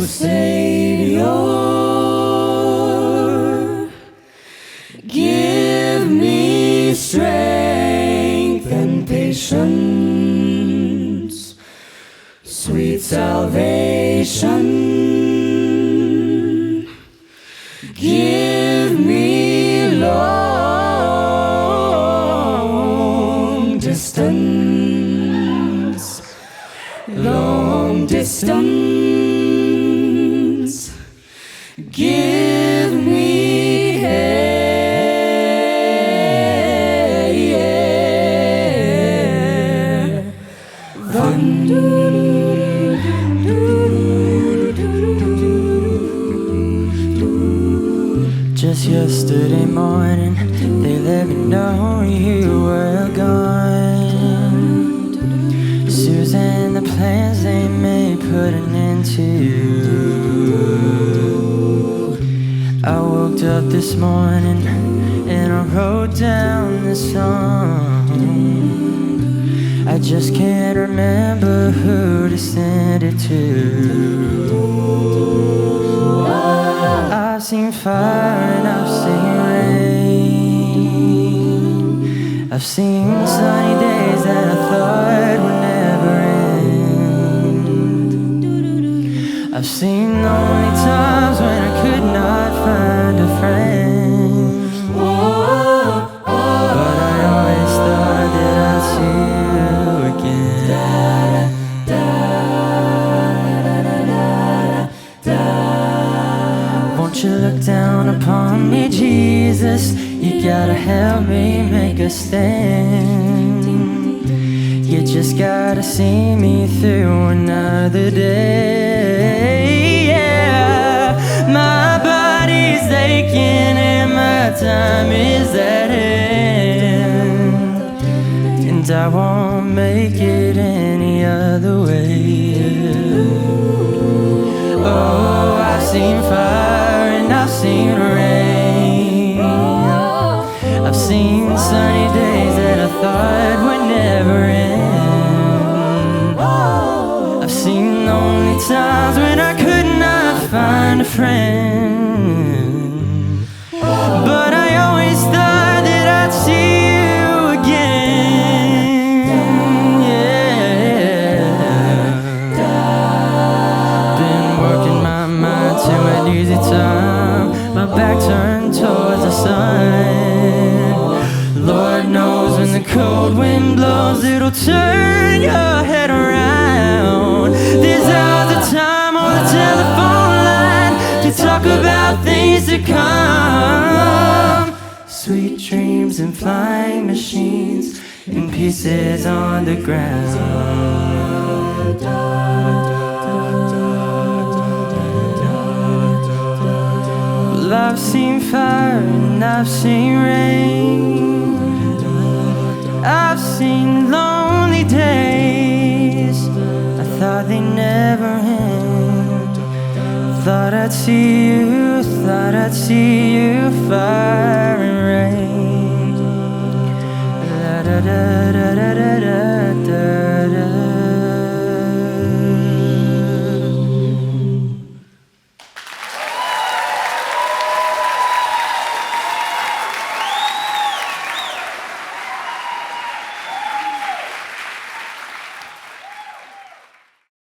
Savior, give me strength and patience, sweet salvation. Give me long distance, long distance. Give me Just yesterday morning, they let me know you were gone. Susan, the plans they made put an end to you. I woke up this morning and I wrote down this song. I just can't remember who to send it to. I've seen fire and I've seen rain. I've seen sunny days that I thought would never end. I've seen lonely times when I could not find a friend. But I always thought that I'd see you again. Won't you look down upon me, Jesus? You gotta help me make a stand. You just gotta see me through another day. Yeah, my body's aching and my time is at hand, and I won't make it any other way. Oh, I've seen fire and I've seen rain. I've seen sunny days that I thought would never end. I've seen lonely times when I could not find a friend. But I always thought that I'd see you again. Yeah. Been working my mind to an easy time, my back turned towards the sun. Lord knows when the cold wind blows, it'll turn your head around. There's all the time on the telephone line to talk about things to come. Sweet dreams and flying machines and pieces on the ground. Well, I've seen fire and I've seen rain. I've seen lonely days I thought they never end. Thought I'd see you, thought I'd see you, fire and rain. Da da da da da da da.